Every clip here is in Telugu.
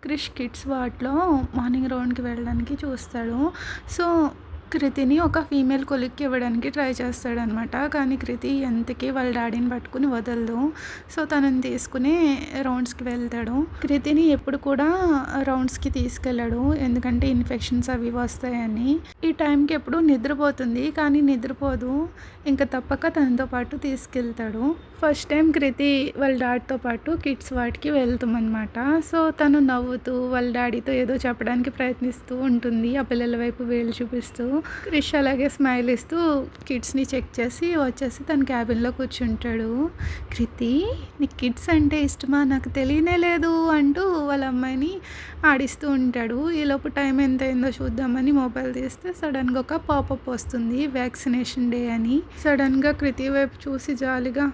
క్రిష్ కిడ్స్ వార్డ్‌లో మార్నింగ్ రౌండ్‌కి వెళ్ళడానికి చూస్తాడు. సో, కృతిని ఒక ఫీమేల్ కొలీగ్‌కి ఇవ్వడానికి ట్రై చేస్తాడనమాట. కానీ కృతి ఎంతకి వాళ్ళ డాడీని పట్టుకొని వదలదు. సో, తనని తీసుకొని రౌండ్స్‌కి వెళ్తాడు. కృతిని ఎప్పుడు కూడా రౌండ్స్‌కి తీసుకెళ్ళడు. ఎందుకంటే ఇన్ఫెక్షన్స్ అవి వస్తాయని. ఈ టైంకి ఎప్పుడు నిద్రపోతుంది. కానీ నిద్రపోదు. ఇంక తప్పక తనతో పాటు తీసుకెళ్తాడు. ఫస్ట్ టైం కృతి వాళ్ళ డాడీతో పాటు కిడ్స్ వార్డ్‌కి వెళ్తామనమాట. సో, తను నవ్వుతూ వాళ్ళ డాడీతో ఏదో చెప్పడానికి ప్రయత్నిస్తూ ఉంటుంది. ఆ పిల్లల వైపు వేలు చూపిస్తూ. క్రిష్ అలాగే స్మైల్ ఇస్తూ కిడ్స్‌ని చెక్ చేసి వచ్చేసి తన క్యాబిన్‌లో కూర్చుంటాడు. కృతి, నీకు కిడ్స్ అంటే ఇష్టమా? నాకు తెలియనే లేదు అంటూ వాళ్ళ అమ్మాయిని ఆడిస్తూ ఉంటాడు. ఈలోపు టైం ఎంత అయిందో చూద్దామని మొబైల్ తీస్తే సడన్‌గా ఒక పాపప్ వస్తుంది. వ్యాక్సినేషన్ డే అని. సడన్‌గా కృతి వైపు చూసి జాలిగా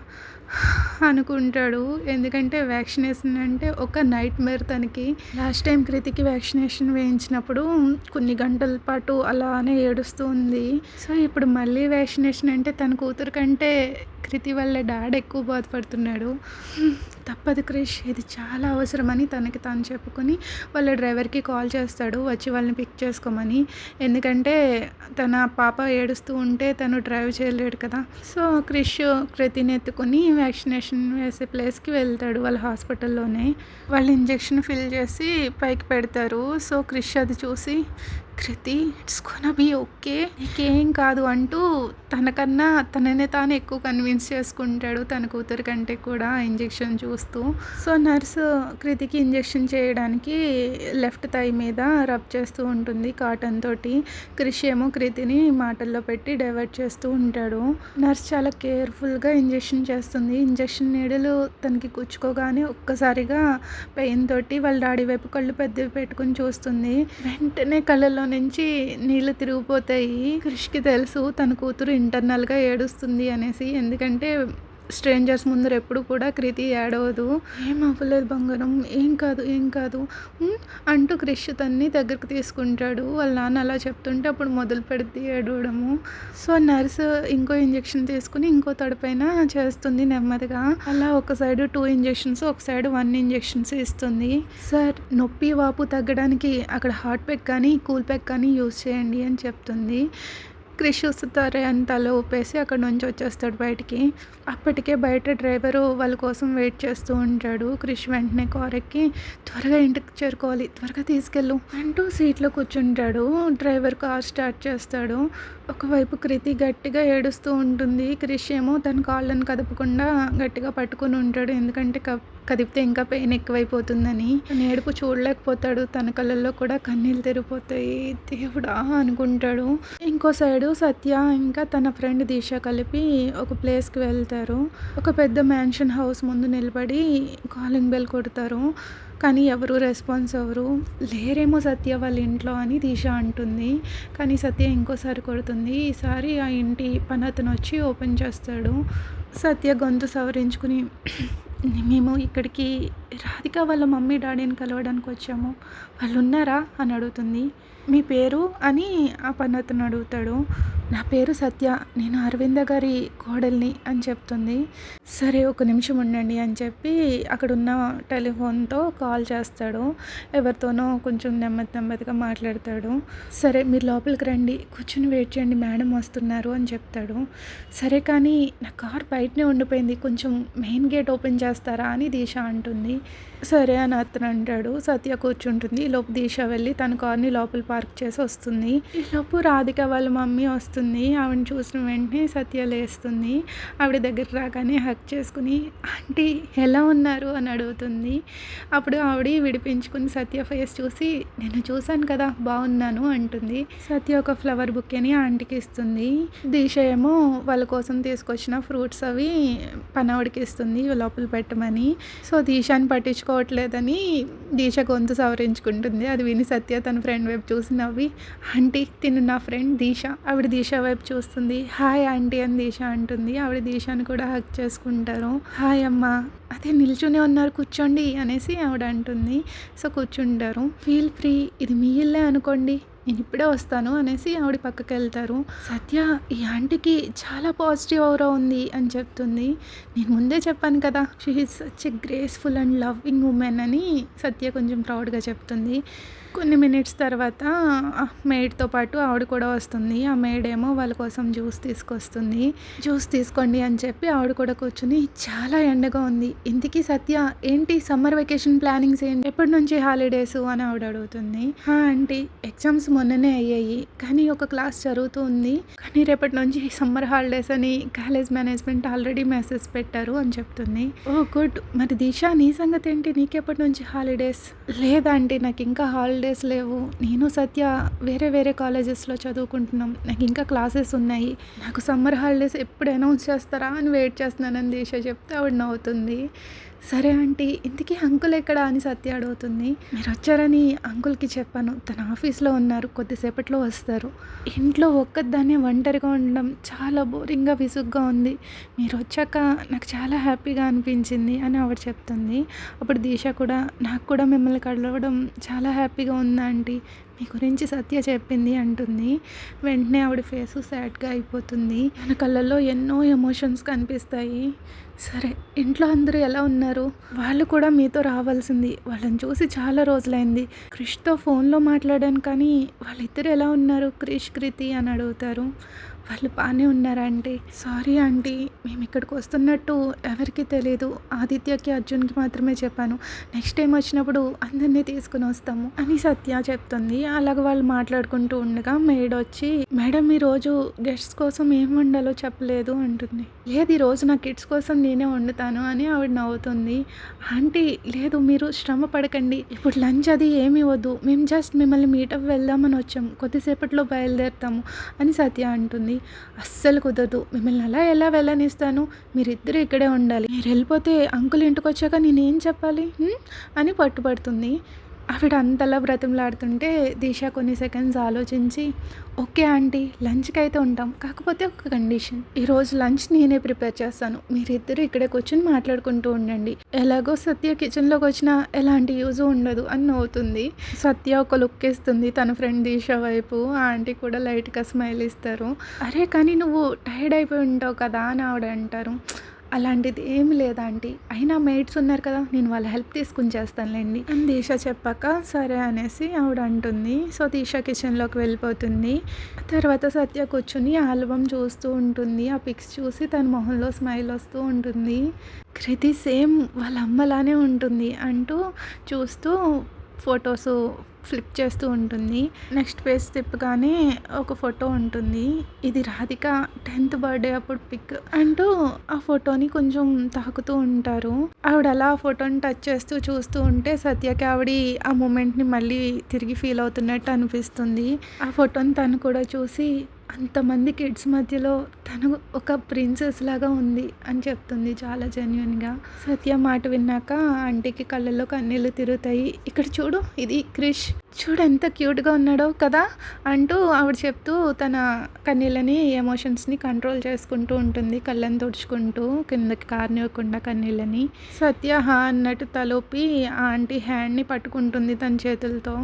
అనుకుంటాడు. ఎందుకంటే వ్యాక్సినేషన్ అంటే ఒక నైట్‌మేర్ తనకి. లాస్ట్ టైం కృతికి వ్యాక్సినేషన్ వేయించినప్పుడు కొన్ని గంటల పాటు అలానే ఏడుస్తూ ఉంది. సో, ఇప్పుడు మళ్ళీ వ్యాక్సినేషన్ అంటే తన కూతురు కంటే కృతి వాళ్ళ డాడ్ ఎక్కువ బాధపడుతున్నాడు. తప్పదు క్రిష్, ఇది చాలా అవసరమని తనకి తాను చెప్పుకొని వాళ్ళ డ్రైవర్కి కాల్ చేస్తాడు వచ్చి వాళ్ళని పిక్ చేసుకోమని. ఎందుకంటే తన పాప ఏడుస్తూ ఉంటే తను డ్రైవ్ చేయలేడు కదా. సో, క్రిష్ కృతిని ఎత్తుకొని వ్యాక్సినేషన్ వేసే ప్లేస్కి వెళ్తాడు వాళ్ళ హాస్పిటల్లోనే. వాళ్ళు ఇంజెక్షన్ ఫిల్ చేసి పైకి పెడతారు. సో, క్రిష్ అది చూసి కృతి, ఇట్స్ గోనా బీ ఓకే, నీకేం కాదు అంటూ తనకన్నా తనని తాను ఎక్కువ కన్విన్స్ చేసుకుంటాడు తన కూతురు కంటే కూడా ఇంజెక్షన్ చూస్తూ. సో, నర్సు కృతికి ఇంజెక్షన్ చేయడానికి లెఫ్ట్ థై మీద రబ్ చేస్తూ ఉంటుంది కాటన్ తోటి. క్రిష్ ఏమో కృతిని మాటల్లో పెట్టి డైవర్ట్ చేస్తూ ఉంటాడు. నర్స్ చాలా కేర్ఫుల్గా ఇంజెక్షన్ చేస్తుంది. ఇంజెక్షన్ నీడలు తనకి గుచ్చుకోగానే ఒక్కసారిగా పెయిన్ తోటి వాళ్ళ డాడీ వైపు కళ్ళు పెద్దవి పెట్టుకుని చూస్తుంది. వెంటనే కళ్ళలో నుంచి నీళ్లు తిరిగిపోతాయి. క్రిష్కి తెలుసు తన కూతురు ఇంటర్నల్గా ఏడుస్తుంది అనేసి. ఎందుకంటే స్ట్రేంజర్స్ ముందర ఎప్పుడు కూడా కృతి ఏడవదు. ఏం అవ్వలేదు బంగారం, ఏం కాదు ఏం కాదు అంటూ క్రిష్ తన్ని దగ్గరికి తీసుకుంటాడు. వాళ్ళ నాన్న అలా చెప్తుంటే అప్పుడు మొదలు పెడుద్ది ఏడవడము. సో, నర్సు ఇంకో ఇంజెక్షన్ తీసుకుని ఇంకో తడిపైన చేస్తుంది నెమ్మదిగా. అలా ఒక సైడ్ 2 ఇంజెక్షన్స్, ఒక సైడ్ 1 ఇంజెక్షన్స్ ఇస్తుంది. సార్, నొప్పి వాపు తగ్గడానికి అక్కడ హాట్ ప్యాక్ కానీ కూల్ ప్యాక్ కానీ యూజ్ చేయండి అని చెప్తుంది. క్రిష్ సరే అని తల ఊపేసి అక్కడ నుంచి వచ్చేస్తాడు బయటికి. అప్పటికే బయట డ్రైవరు వాళ్ళ కోసం వెయిట్ చేస్తూ ఉంటాడు. క్రిష్ వెంటనే కార్ ఎక్కి త్వరగా ఇంటికి చేరుకోవాలి, త్వరగా తీసుకెళ్ళు అంటూ సీట్లో కూర్చుంటాడు. డ్రైవర్ కార్ స్టార్ట్ చేస్తాడు. ఒకవైపు కృతి గట్టిగా ఏడుస్తూ ఉంటుంది. క్రిష్ ఏమో తన కాళ్ళను కదపకుండా గట్టిగా పట్టుకుని ఉంటాడు. ఎందుకంటే కదిపితే ఇంకా పెయిన్ ఎక్కువైపోతుందని. తన ఏడుపు చూడలేకపోతాడు. తన కళ్ళల్లో కూడా కన్నీళ్ళు తిరిగిపోతాయి. దేవుడా అనుకుంటాడు. ఇంకో సైడు సత్య ఇంకా తన ఫ్రెండ్ దీక్ష కలిపి ఒక ప్లేస్కి వెళ్తారు. ఒక పెద్ద మ్యాన్షన్ హౌస్ ముందు నిలబడి కాలింగ్ బెల్ కొడతారు. కానీ ఎవరు రెస్పాన్స్ అవ్వరు. లేరేమో సత్య వాళ్ళ ఇంట్లో అని దీక్ష అంటుంది. కానీ సత్య ఇంకోసారి కొడుతుంది. ఈసారి ఆ ఇంటి పనతను వచ్చి ఓపెన్ చేస్తాడు. సత్య గొంతు సవరించుకుని, మేము ఇక్కడికి రాధిక వాళ్ళ మమ్మీ డాడీని కలవడానికి వచ్చాము, వాళ్ళు ఉన్నారా అని అడుగుతుంది. మీ పేరు అని ఆ పనతను అడుగుతాడు. నా పేరు సత్య, నేను అరవింద గారి కోడల్ని అని చెప్తుంది. సరే ఒక నిమిషం ఉండండి అని చెప్పి అక్కడున్న టెలిఫోన్తో కాల్ చేస్తాడు. ఎవరితోనో కొంచెం నెమ్మదిగా మాట్లాడతాడు. సరే మీరు లోపలికి రండి, కూర్చొని వెయిట్ చేయండి, మేడం వస్తున్నారు అని చెప్తాడు. సరే కానీ నా కార్ బయటనే ఉండిపోయింది, కొంచెం మెయిన్ గేట్ ఓపెన్ చేస్తారా అని దీక్ష అంటుంది. సరే అని అతను అంటాడు. సత్య కూర్చుంటుంది. ఈలోపు దీక్ష వెళ్ళి తన కార్ని లోపల పార్క్ చేసి వస్తుంది. ఈలోపు రాధిక వాళ్ళ మమ్మీ వస్తుంది. ఆవిడని చూసిన వెంటనే సత్య లేస్తుంది. ఆవిడ దగ్గరికి రాగానే హక్ చేసుకుని ఆంటీ ఎలా ఉన్నారు అని అడుగుతుంది. అప్పుడు ఆవిడ విడిపించుకుని సత్య ఫేస్ చూసి నేను చూశాను కదా బాగున్నాను అంటుంది. సత్య ఒక ఫ్లవర్ బుకేని ఆంటీకి ఇస్తుంది. దీక్ష ఏమో వాళ్ళ కోసం తీసుకొచ్చిన ఫ్రూట్స్ అవి పనవాడికి ఇస్తుంది లోపల పెట్టమని. సో, దీక్షని పట్టించుకోవట్లేదని దీక్ష గొంతు సవరించుకుంటుంది. అది విని సత్య తన ఫ్రెండ్ వైపు చూసి నవ్వి, ఆంటీ తిను నా ఫ్రెండ్ దీక్ష. ఆవిడ దీక్ష వైపు చూస్తుంది. హాయ్ ఆంటీ అని దీక్ష అంటుంది. ఆవిడ దీక్షని కూడా హక్ చేసుకుంటారు. హాయ్ అమ్మ, అదే నిల్చునే ఉన్నారు కూర్చోండి అనేసి ఆవిడ అంటుంది. సో, కూర్చుంటారు. ఫీల్ ఫ్రీ, ఇది మీ ఇల్లే అనుకోండి, నేనిప్పుడే వస్తాను అనేసి ఆవిడ పక్కకెళ్తారు. సత్య ఈ ఆంటీకి చాలా పాజిటివ్ ఔరా ఉంది అని చెప్తుంది. నేను ముందే చెప్పాను కదా! She is such a graceful and loving women అని సత్య కొంచెం ప్రౌడ్‌గా చెప్తుంది. కొన్ని మినిట్స్ తర్వాత మెయిడ్‌తో పాటు ఆవిడ కూడా వస్తుంది. ఆ మెయిడేమో వాళ్ళ కోసం జ్యూస్ తీసుకొస్తుంది. జ్యూస్ తీసుకోండి అని చెప్పి ఆవిడ కూడా కూర్చొని చాలా ఎండగా ఉంది. ఇంతకీ సత్య ఏంటి సమ్మర్ వెకేషన్ ప్లానింగ్స్ ఏంటి? ఎప్పటి నుంచి హాలిడేసు అని ఆవిడ అడుగుతుంది. ఆంటీ ఎగ్జామ్స్ మొన్ననే అయ్యాయి. కానీ ఒక క్లాస్ జరుగుతూ ఉంది. కానీ రేపటి నుంచి సమ్మర్ హాలిడేస్ అని కాలేజ్ మేనేజ్మెంట్ ఆల్రెడీ మెసేజ్ పెట్టారు అని చెప్తుంది. ఓహ్! గుడ్. మరి దీక్ష నీ సంగతి ఏంటి? నీకెప్పటి నుంచి హాలిడేస్? లేదాంటీ నాకు ఇంకా హాలిడేస్ లేవు. నేను సత్య వేరే కాలేజెస్‌లో చదువుకుంటున్నాం. నాకు ఇంకా క్లాసెస్ ఉన్నాయి. నాకు సమ్మర్ హాలిడేస్ ఎప్పుడు అనౌన్స్ చేస్తారా అని వెయిట్ చేస్తున్నానని దీక్ష చెప్తే ఆవిడ నవ్వుతుంది. సరే ఆంటీ ఇంతకీ అంకుల్ ఎక్కడా అని సత్య అడుగుతుంది. మీరొచ్చారని అంకుల్‌కి చెప్పాను. తన ఆఫీస్‌లో ఉన్నారు. కొద్దిసేపట్లో వస్తారు. ఇంట్లో ఒక్కదాన్నే ఒంటరిగా ఉండడం చాలా బోరింగ్‌గా, విసుగ్గా ఉంది. మీరొచ్చాక నాకు చాలా హ్యాపీగా అనిపించింది అని ఆవిడ చెప్తుంది. అప్పుడు దీక్ష కూడా నాకు కూడా మిమ్మల్ని కలవడం చాలా హ్యాపీగా ఉంది ఆంటీ. మీ గురించి సత్య చెప్పింది అంటుంది. వెంటనే ఆవిడ ఫేసు సాడ్‌గా అయిపోతుంది. తన కళ్ళల్లో ఎన్నో ఎమోషన్స్ కనిపిస్తాయి. సరే ఇంట్లో అందరూ ఎలా ఉన్నారు? వాళ్ళు కూడా మీతో రావాల్సింది. వాళ్ళని చూసి చాలా రోజులైంది. క్రిష్‌తో ఫోన్‌లో మాట్లాడాను కానీ వాళ్ళిద్దరు ఎలా ఉన్నారు? క్రిష్, కృతి అని అడుగుతారు. వాళ్ళు బాగానే ఉన్నారా ఆంటీ? సారీ ఆంటీ మేము ఇక్కడికి వస్తున్నట్టు ఎవరికీ తెలీదు. ఆదిత్యకి, అర్జున్‌కి మాత్రమే చెప్పాను. నెక్స్ట్ టైం వచ్చినప్పుడు అందరినీ తీసుకుని వస్తాము అని సత్య చెప్తుంది. అలాగ వాళ్ళు మాట్లాడుకుంటూ ఉండగా మెయిడ్ వచ్చి మేడం ఈరోజు గెస్ట్స్ కోసం ఏం వండాలో చెప్పలేదు అంటుంది. లేదు ఈరోజు నా కిడ్స్ కోసం నేనే వండుతాను అని ఆవిడ నవ్వుతుంది. ఆంటీ లేదు మీరు శ్రమ పడకండి. ఇప్పుడు లంచ్ అది ఏమీ వద్దు. మేము జస్ట్ మిమ్మల్ని మీటప్ వెళ్దామని వచ్చాము. కొద్దిసేపట్లో బయలుదేరుతాము అని సత్య అంటుంది. అస్సలు కుదరదు. మిమ్మల్ని ఎలా వెళ్ళనిస్తాను? మీరిద్దరూ ఇక్కడే ఉండాలి. మీరు వెళ్ళిపోతే అంకుల్ ఇంటికి వచ్చాక నేనేం చెప్పాలి అని పట్టుపడుతుంది. ఆవిడ అంతలా బ్రతిమలాడుతుంటే దీక్ష కొన్ని సెకండ్స్ ఆలోచించి ఓకే ఆంటీ లంచ్కి అయితే ఉంటాం. కాకపోతే ఒక కండిషన్. ఈరోజు లంచ్ నేనే ప్రిపేర్ చేస్తాను. మీరిద్దరూ ఇక్కడే కూర్చొని మాట్లాడుకుంటూ ఉండండి. ఎలాగో సత్య కిచెన్లోకి వచ్చినా ఎలాంటి యూజ్ ఉండదు అని నవ్వుతుంది. సత్య ఒక లుక్ ఇస్తుంది తన ఫ్రెండ్ దీక్ష వైపు. ఆ ఆంటీ కూడా లైట్గా స్మైల్ ఇస్తారు. అరే కానీ నువ్వు టైర్డ్ అయిపోయి ఉంటావు కదా అని ఆవిడ అంటారు. అలాంటిది ఏమి లేదా ఆంటీ. అయినా మెయిడ్స్ ఉన్నారు కదా నేను వాళ్ళ హెల్ప్ తీసుకుని చేస్తానులేండి అని దీక్ష చెప్పాక సరే అనేసి ఆవిడ అంటుంది. సో దీక్ష కిచెన్లోకి వెళ్ళిపోతుంది. తర్వాత సత్య కూర్చుని ఆల్బమ్ చూస్తూ ఉంటుంది. ఆ పిక్స్ చూసి తన మొహంలో స్మైల్ వస్తూ ఉంటుంది. కృతి సేమ్ వాళ్ళ అమ్మలానే ఉంటుంది అంటూ చూస్తూ ఫొటోస్ ఫ్లిప్ చేస్తూ ఉంటుంది. నెక్స్ట్ పేజ్ తిప్పగానే ఒక ఫోటో ఉంటుంది. ఇది రాధిక 10th బర్త్డే అప్పుడు పిక్ అంటూ ఆ ఫోటోని కొంచెం తాకుతూ ఉంటారు. ఆవిడ అలా ఆ ఫోటోని టచ్ చేస్తూ చూస్తూ ఉంటే సత్యకి ఆవిడ ఆ మూమెంట్ని మళ్ళీ తిరిగి ఫీల్ అవుతున్నట్టు అనిపిస్తుంది. ఆ ఫోటోని తను కూడా చూసి అంతమంది కిడ్స్ మధ్యలో తను ఒక ప్రిన్సెస్ లాగా ఉంది అని చెప్తుంది చాలా జెన్యున్గా. సత్య మాట విన్నాక ఆంటీకి కళ్ళల్లో కన్నీళ్ళు తిరుగుతాయి. ఇక్కడ చూడు ఇది క్రిష్ చూడు ఎంత క్యూట్గా ఉన్నాడో కదా అంటూ ఆవిడ చెప్తూ తన కన్నీళ్ళని ఎమోషన్స్ని కంట్రోల్ చేసుకుంటూ ఉంటుంది. కళ్ళని తుడుచుకుంటూ కిందకి కారనివ్వకుండా కన్నీళ్ళని. సత్య హా అన్నట్టు తలూపి ఆ ఆంటీ హ్యాండ్ని పట్టుకుంటుంది తన చేతులతో.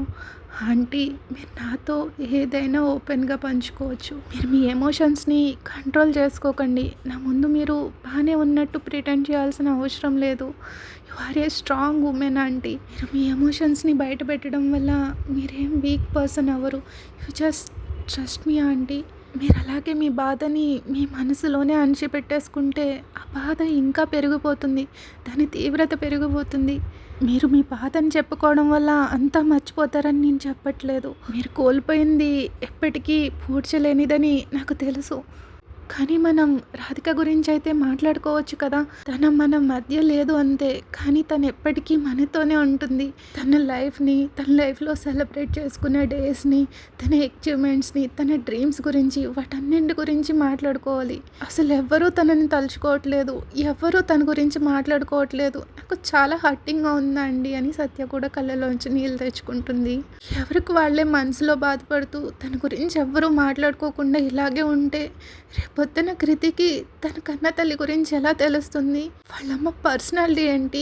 ఆంటీ మీరు నాతో ఏదైనా ఓపెన్గా పంచుకోవచ్చు. మీరు మీ ఎమోషన్స్ని కంట్రోల్ చేసుకోకండి. నా ముందు మీరు బాగానే ఉన్నట్టు ప్రిటెండ్ చేయాల్సిన అవసరం లేదు. You are a strong women aunty. మీరు మీ ఎమోషన్స్ని బయట పెట్టడం వల్ల మీరేం వీక్ పర్సన్ అవ్వరు. యు జస్ట్ ట్రస్ట్ మీ ఆంటీ. మీరు అలాగే మీ బాధని మీ మనసులోనే అణిచిపెట్టేసుకుంటే ఆ బాధ ఇంకా పెరిగిపోతుంది. దాని తీవ్రత పెరిగిపోతుంది. మీరు మీ బాధని చెప్పుకోవడం వల్ల అంతా మర్చిపోతారని నేను చెప్పట్లేదు. మీరు కోల్పోయింది ఎప్పటికీ పూడ్చలేనిదని నాకు తెలుసు. కానీ మనం రాధిక గురించి అయితే మాట్లాడుకోవచ్చు కదా. తన మన మధ్య లేదు అంతే. కానీ తను ఎప్పటికీ మనతోనే ఉంటుంది. తన లైఫ్లో సెలబ్రేట్ చేసుకునే డేస్ని, తన అచీవ్మెంట్స్ని, తన డ్రీమ్స్ గురించి వాటన్నింటి గురించి మాట్లాడుకోవాలి. అసలు ఎవ్వరూ తనని తలుచుకోవట్లేదు. ఎవ్వరూ తన గురించి మాట్లాడుకోవట్లేదు. నాకు చాలా హర్టింగ్గా ఉందండి అని సత్య కూడా కళ్ళలోంచి నీళ్ళు తెచ్చుకుంటుంది. ఎవరికి వాళ్ళే మనసులో బాధపడుతూ తన గురించి ఎవ్వరూ మాట్లాడుకోకుండా ఇలాగే ఉంటే రేపొద్దున కృతికి తన కన్న తల్లి గురించి ఎలా తెలుస్తుంది? వాళ్ళమ్మ పర్సనాలిటీ ఏంటి?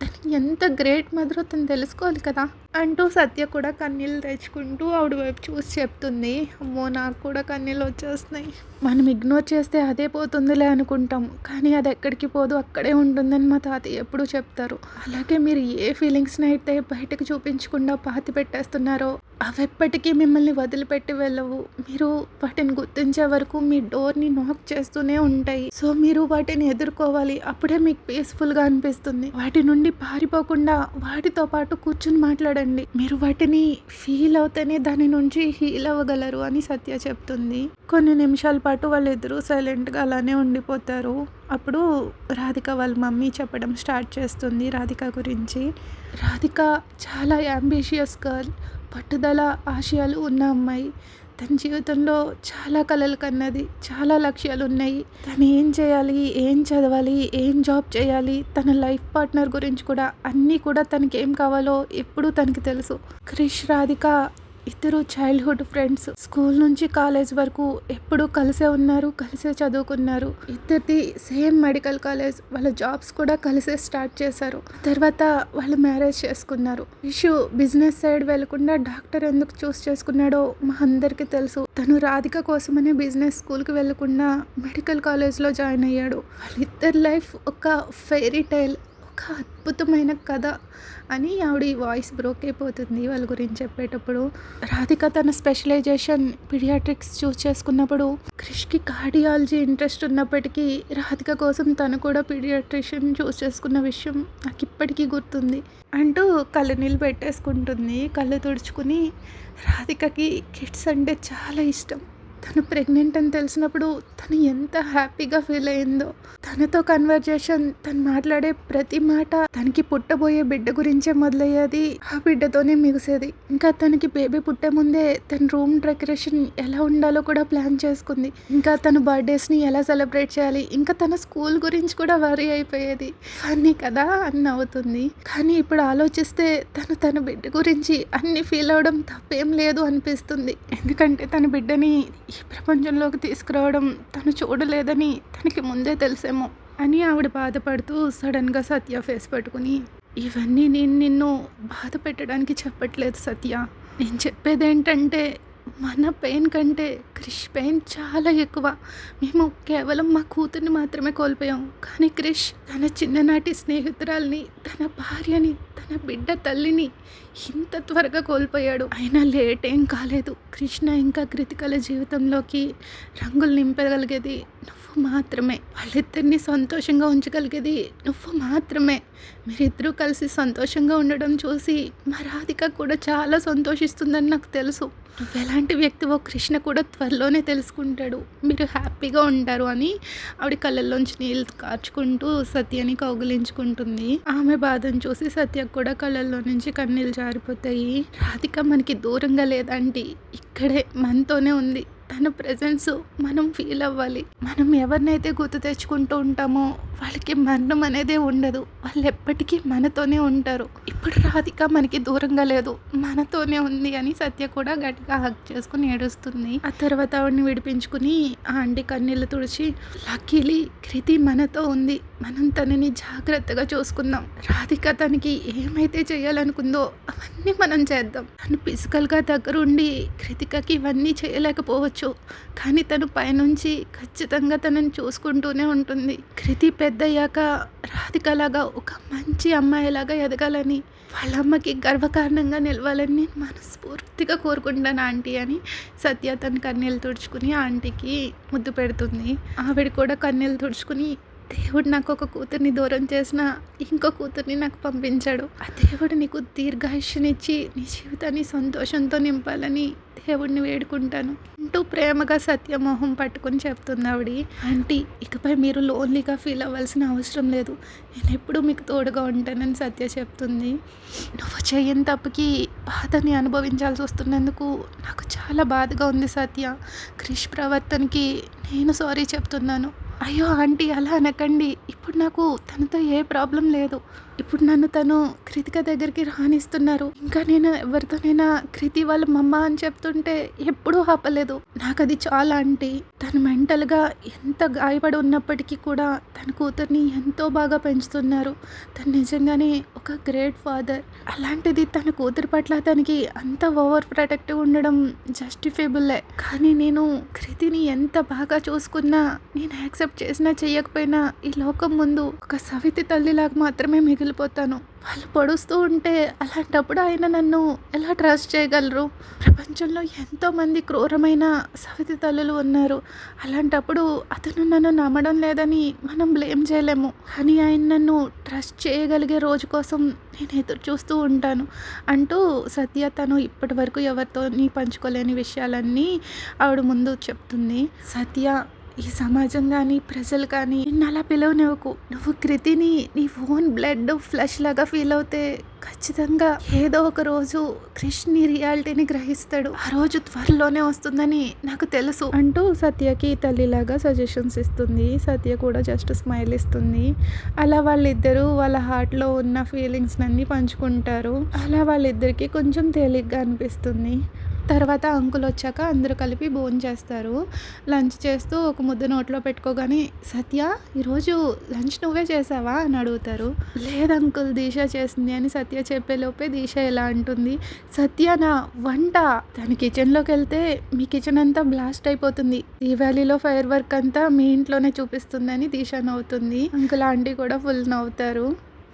తను ఎంత గ్రేట్ మదరో తను తెలుసుకోవాలి కదా! అంటూ సత్య కూడా కన్నీళ్ళు తెచ్చుకుంటూ ఆవిడ వైపు చూసి చెప్తుంది. అమ్మో! నాకు కూడా కన్నీళ్ళొచ్చేస్తున్నాయి. మనం ఇగ్నోర్ చేస్తే అదే పోతుందిలే అనుకుంటాం. కానీ అది ఎక్కడికి పోదు, అక్కడే ఉంటుందని మా తాతయ్య ఎప్పుడూ చెప్తారు. అలాగే మీరు ఏ ఫీలింగ్స్‌ని అయితే బయటకు చూపించకుండా పాతి పెట్టేస్తున్నారో అవెప్పటికీ మిమ్మల్ని వదిలిపెట్టి వెళ్ళవు. మీరు వాటిని గుర్తించే వరకు మీ డోర్‌ని నాక్ చేస్తూనే ఉంటాయి. సో, మీరు వాటిని ఎదుర్కోవాలి. అప్పుడే మీకు పీస్‌ఫుల్‌గా అనిపిస్తుంది. వాటి నుండి పారిపోకుండా వాటితో పాటు కూర్చొని మాట్లాడండి. మీరు వాటిని ఫీల్ అవుతేనే దాని నుంచి హీల్ అవ్వగలరు అని సత్య చెప్తుంది. కొన్ని నిమిషాల పాటు వాళ్ళిద్దరూ సైలెంట్‌గా అలానే ఉండిపోతారు. అప్పుడు రాధిక వాళ్ళ మమ్మీ చెప్పడం స్టార్ట్ చేస్తుంది రాధిక గురించి. రాధిక చాలా యాంబిషియస్ గర్ల్. పట్టుదల, ఆశయాలు ఉన్న అమ్మాయి. తన జీవితంలో చాలా కలలు కన్నది. చాలా లక్ష్యాలున్నాయి. తను ఏం చేయాలి, ఏం చదవాలి, ఏం జాబ్ చేయాలి, తన లైఫ్ పార్ట్నర్ గురించి కూడా అన్నీ కూడా తనకేం కావాలో ఎప్పుడూ తనకి తెలుసు. క్రిష్, రాధిక ఇద్దరు చైల్డ్‌హుడ్ ఫ్రెండ్స్. స్కూల్ నుంచి కాలేజ్ వరకు ఎప్పుడూ కలిసే ఉన్నారు, కలిసే చదువుకున్నారు. ఇద్దరిది సేమ్ మెడికల్ కాలేజ్. వాళ్ళ జాబ్స్ కూడా కలిసే స్టార్ట్ చేశారు. తర్వాత వాళ్ళు మ్యారేజ్ చేసుకున్నారు. ఇష్యూ బిజినెస్ సైడ్ వెళ్లకుండా డాక్టర్ ఎందుకు చూస్ చేసుకున్నాడో మా అందరికీ తెలుసు. తను రాధిక కోసమనే బిజినెస్ స్కూల్కి వెళ్లకుండా మెడికల్ కాలేజ్లో జాయిన్ అయ్యాడు. వాళ్ళిద్దరి లైఫ్ ఒక ఫెయిరీ టైల్, ఒక అద్భుతమైన కథ అని ఆవిడ వాయిస్ బ్రోక్ అయిపోతుంది వాళ్ళ గురించి చెప్పేటప్పుడు. రాధిక తన స్పెషలైజేషన్ పీడియాట్రిక్స్ చూస్ చేసుకున్నప్పుడు క్రిష్కి కార్డియాలజీ ఇంట్రెస్ట్ ఉన్నప్పటికీ రాధిక కోసం తను కూడా పీడియాట్రిషియన్ చూస్ చేసుకున్న విషయం నాకు ఇప్పటికీ గుర్తుంది అంటూ కళ్ళు నీళ్ళు పెట్టేసుకుంటుంది. కళ్ళు తుడుచుకుని రాధికకి కిడ్స్ అంటే చాలా ఇష్టం. తను ప్రెగ్నెంట్ అని తెలిసినప్పుడు తను ఎంత హ్యాపీగా ఫీల్ అయిందో. తనతో కన్వర్జేషన్, తను మాట్లాడే ప్రతి మాట తనకి పుట్టబోయే బిడ్డ గురించే మొదలయ్యేది. ఆ బిడ్డతోనే మిగిసేది. ఇంకా తనకి బేబీ పుట్టే ముందే తన రూమ్ డెకరేషన్ ఎలా ఉండాలో కూడా ప్లాన్ చేసుకుంది. ఇంకా తన బర్త్డేస్ని ఎలా సెలబ్రేట్ చేయాలి, ఇంకా తన స్కూల్ గురించి కూడా వరీ అయిపోయేది. ఫన్నీ కదా అని నవ్వుతుంది. కానీ ఇప్పుడు ఆలోచిస్తే తన బిడ్డ గురించి అన్ని ఫీల్ అవడం తప్పేం లేదు అనిపిస్తుంది. ఎందుకంటే తన బిడ్డని ఈ ప్రపంచంలోకి తీసుకురావడం తను చూడలేదని తనకి ముందే తెలిసేమో అని ఆవిడ బాధపడుతూ సడన్గా సత్య ఫేస్ పట్టుకుని, ఇవన్నీ నేను నిన్ను బాధ పెట్టడానికి చెప్పట్లేదు సత్య. నేను చెప్పేది ఏంటంటే మన పెయిన్ కంటే క్రిష్ పెయిన్ చాలా ఎక్కువ. మేము కేవలం మా కూతుర్ని మాత్రమే కోల్పోయాం. కానీ క్రిష్ తన చిన్ననాటి స్నేహితురాల్ని, తన భార్యని, తన బిడ్డ తల్లిని ఇంత త్వరగా కోల్పోయాడు. అయినా లేట్ ఏం కాలేదు. కృష్ణ ఇంకా కృతికల జీవితంలోకి రంగులు నింపగలిగేది నువ్వు మాత్రమే. వాళ్ళిద్దరిని సంతోషంగా ఉంచగలిగేది నువ్వు మాత్రమే. మీరిద్దరూ కలిసి సంతోషంగా ఉండడం చూసి మా రాధిక కూడా చాలా సంతోషిస్తుందని నాకు తెలుసు. నువ్వు ఎలాంటి వ్యక్తివో కృష్ణ కూడా త్వరలోనే తెలుసుకుంటాడు. మీరు హ్యాపీగా ఉంటారు అని ఆవిడ కళ్ళల్లోంచి నీళ్ళు కార్చుకుంటూ సత్యని కౌగిలించుకుంటుంది. ఆమె బాధను చూసి సత్యకు కూడా కళ్ళల్లో నుంచి కన్నీళ్ళు జారిపోతాయి. రాధిక మనకి దూరంగా లేదంటే ఇక్కడే మనతోనే ఉంది. తన ప్రెజెన్స్ మనం ఫీల్ అవ్వాలి. మనం ఎవరినైతే గుర్తు తెచ్చుకుంటూ ఉంటామో వాళ్ళకి మరణం అనేదే ఉండదు. వాళ్ళు ఎప్పటికీ మనతోనే ఉంటారు. ఇప్పుడు రాధిక మనకి దూరంగా లేదు, మనతోనే ఉంది అని సత్య కూడా గట్టిగా హగ్ చేసుకుని ఏడుస్తుంది. ఆ తర్వాత ఆవిడని విడిపించుకుని ఆ ఆంటీ కన్నీళ్ళు తుడిచి, లక్కీలీ కృతి మనతో ఉంది, మనం తనని జాగ్రత్తగా చూసుకుందాం. రాధిక తనకి ఏమైతే చేయాలనుకుందో అవన్నీ మనం చేద్దాం. తను ఫిజికల్గా దగ్గరుండి కృతికకి ఇవన్నీ చేయలేకపోవచ్చు, కానీ తను పైనుంచి ఖచ్చితంగా తనని చూసుకుంటూనే ఉంటుంది. కృతి పెద్దయ్యాక రాధికలాగా ఒక మంచి అమ్మాయిలాగా ఎదగాలని, వాళ్ళ అమ్మకి గర్వకారణంగా నిలవాలని నేను మనస్ఫూర్తిగా కోరుకుంటాను ఆంటీ అని సత్య తన కన్నీళ్ళు తుడుచుకుని ఆంటీకి ముద్దు పెడుతుంది. ఆవిడ కూడా కన్నీళ్ళు తుడుచుకుని, దేవుడు నాకు ఒక కూతుర్ని దూరం చేసిన ఇంకో కూతుర్ని నాకు పంపించాడు. ఆ దేవుడు నీకు దీర్ఘాయుష్నిచ్చి నీ జీవితాన్ని సంతోషంతో నింపాలని దేవుడిని వేడుకుంటాను అంటూ ప్రేమగా సత్యమోహం పట్టుకుని చెప్తుంది ఆవిడ. ఆంటీ, ఇకపై మీరు లోన్లీగా ఫీల్ అవ్వాల్సిన అవసరం లేదు, నేను ఎప్పుడూ మీకు తోడుగా ఉంటానని సత్య చెప్తుంది. నువ్వు చేయని తప్పుకి బాధని అనుభవించాల్సి వస్తున్నందుకు నాకు చాలా బాధగా ఉంది సత్య. క్రిష్ ప్రవర్తనకి నేను సారీ చెప్తున్నాను. అయ్యో ఆంటీ, అలా అనకండి. ఇప్పుడు నాకు తనతో ఏ ప్రాబ్లం లేదు. ఇప్పుడు నన్ను తను కృతిక దగ్గరికి రానిస్తున్నారు. ఇంకా నేను ఎవరితోనైనా కృతి వాళ్ళ మమ్మ అని చెప్తుంటే ఎప్పుడూ ఆపలేదు. నాకది చాలా ఆంటీ. తను మెంటల్‌గా ఎంత గాయపడి ఉన్నప్పటికీ కూడా తన కూతుర్ని ఎంతో బాగా పెంచుతున్నారు. తను నిజంగానే ఒక గ్రేట్ ఫాదర్. అలాంటిది తన కూతురు పట్ల తనకి అంత ఓవర్ ప్రొటెక్టివ్ ఉండడం జస్టిఫియబుల్లే. కానీ నేను కృతిని ఎంత బాగా చూసుకున్నా, నేను యాక్సెప్ట్ చేసినా చెయ్యకపోయినా ఈ లోకం ముందు ఒక సవితి తల్లిలాగా మాత్రమే మిగిలిపోతాను. వాళ్ళు పొడుస్తూ ఉంటే అలాంటప్పుడు ఆయన నన్ను ఎలా ట్రస్ట్ చేయగలరు? ప్రపంచంలో ఎంతోమంది క్రూరమైన సవితి తల్లులు ఉన్నారు. అలాంటప్పుడు అతను నన్ను నమ్మడం లేదని మనం బ్లేమ్ చేయలేము. కానీ ఆయన నన్ను ట్రస్ట్ చేయగలిగే రోజు కోసం నేను ఎదురు చూస్తూ ఉంటాను అంటూ సత్య తను ఇప్పటి వరకు ఎవరితోని పంచుకోలేని విషయాలన్నీ ఆవిడ ముందు చెప్తుంది. సత్య, ఈ సమాజం కానీ ప్రజలు కానీ నిన్ను అలా పిలవనివ్వకు. నువ్వు కృతిని నీ ఓన్ బ్లడ్ ఫ్లెష్ లాగా ఫీల్ అవుతే ఖచ్చితంగా ఏదో ఒక రోజు క్రిష్ నీ రియాలిటీని గ్రహిస్తాడు. ఆ రోజు త్వరలోనే వస్తుందని నాకు తెలుసు అంటూ సత్యకి తల్లిలాగా సజెషన్స్ ఇస్తుంది. సత్య కూడా జస్ట్ స్మైల్ ఇస్తుంది. అలా వాళ్ళిద్దరూ వాళ్ళ హార్ట్లో ఉన్న ఫీలింగ్స్ అన్నీ పంచుకుంటారు. అలా వాళ్ళిద్దరికి కొంచెం తేలిగ్గా అనిపిస్తుంది. తర్వాత అంకుల్ వచ్చాక అందరూ కలిపి భోంచేస్తారు. లంచ్ చేస్తూ ఒక ముద్ద నోట్లో పెట్టుకోగానే, సత్య ఈరోజు లంచ్ నువ్వే చేసావా అని అడుగుతారు. లేదు అంకుల్, దీక్ష చేసింది అని సత్య చెప్పేలోపే దీక్ష ఎలా అంటుంది, సత్యనా వంట? తన కిచెన్లోకి వెళ్తే మీ కిచెన్ అంతా బ్లాస్ట్ అయిపోతుంది. దీవాళీలో ఫైర్ వర్క్ అంతా మీ ఇంట్లోనే చూపిస్తుందని దీక్ష నవ్వుతుంది. అంకుల్ ఆంటీ కూడా ఫుల్ నవ్వుతారు.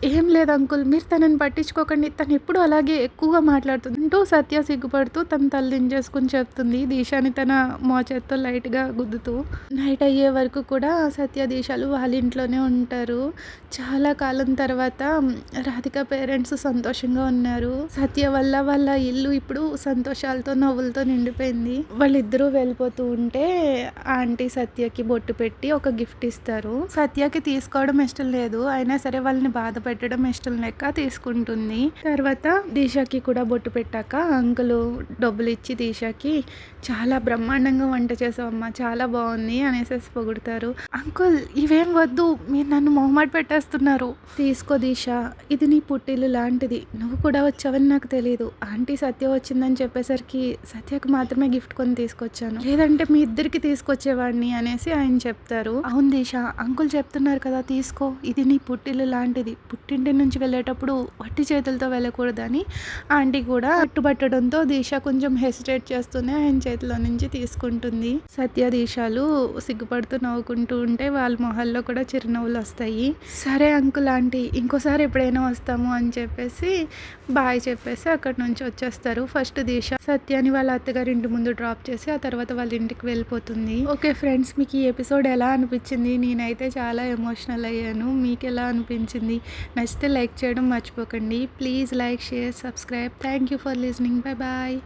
ఏం లేదు అంకుల్, మీరు తనని పట్టించుకోకండి, తను ఎప్పుడు అలాగే ఎక్కువగా మాట్లాడుతుంది అంటూ సత్య సిగ్గుపడుతూ తన తల దించేసుకుని చెప్తుంది, దీక్షని తన మోచేత్తో లైట్గా గుద్దుతూ. నైట్ అయ్యే వరకు కూడా సత్య దీక్షలు వాళ్ళ ఇంట్లోనే ఉంటారు. చాలా కాలం తర్వాత రాధిక పేరెంట్స్ సంతోషంగా ఉన్నారు. సత్య వల్ల వాళ్ళ ఇల్లు ఇప్పుడు సంతోషాలతో నవ్వులతో నిండిపోయింది. వాళ్ళిద్దరూ వెళ్ళిపోతూ ఉంటే ఆంటీ సత్యకి బొట్టు పెట్టి ఒక గిఫ్ట్ ఇస్తారు. సత్యకి తీసుకోవడం ఇష్టం లేదు, అయినా సరే వాళ్ళని బాధ పెట్టడం ఇష్టం లేక తీసుకుంటుంది. తర్వాత దీక్షకి కూడా బొట్టు పెట్టాక అంకుల్ డబ్బులు ఇచ్చి దీక్షకి, చాలా బ్రహ్మాండంగా వంట చేసావమ్మా, చాలా బాగుంది అనేసి పొగుడతారు. అంకుల్ ఇవేం వద్దు, మీరు నన్ను మొహమాట పెట్టేస్తున్నారు. తీసుకో దీక్ష, ఇది నీ పుట్టిల్లు లాంటిది, నువ్వు కూడా వచ్చావని నాకు తెలియదు. ఆంటీ సత్య వచ్చిందని చెప్పేసరికి సత్యకు మాత్రమే గిఫ్ట్ కొని తీసుకొచ్చాను, లేదంటే మీ ఇద్దరికి తీసుకొచ్చేవాడిని అనేసి ఆయన చెప్తారు. అవును దీక్ష, అంకుల్ చెప్తున్నారు కదా, తీసుకో, ఇది నీ పుట్టిల్లు లాంటిది, పుట్టింటి నుంచి వెళ్ళేటప్పుడు వట్టి చేతులతో వెళ్ళకూడదని ఆంటీ కూడా పట్టుబట్టడంతో దీక్ష కొంచెం హెసిటేట్ చేస్తూనే ఆయన చేతిలో నుంచి తీసుకుంటుంది. సత్య దీక్షలు సిగ్గుపడుతూ నవ్వుకుంటూ ఉంటే వాళ్ళ మొహాల్లో కూడా చిరునవ్వులు వస్తాయి. సరే అంకుల్ ఆంటీ, ఇంకోసారి ఎప్పుడైనా వస్తాము అని చెప్పేసి బాయ్ చెప్పేసి అక్కడి నుంచి వచ్చేస్తారు. ఫస్ట్ దీక్ష సత్యాని వాళ్ళ అత్తగారి ఇంటి ముందు డ్రాప్ చేసి ఆ తర్వాత వాళ్ళ ఇంటికి వెళ్ళిపోతుంది. ఓకే ఫ్రెండ్స్, మీకు ఈ ఎపిసోడ్ ఎలా అనిపించింది? నేనైతే చాలా ఎమోషనల్ అయ్యాను. మీకు ఎలా అనిపించింది? నచ్చితే లైక్ చేయడం మర్చిపోకండి. Please like, share, subscribe. Thank you for listening. Bye bye.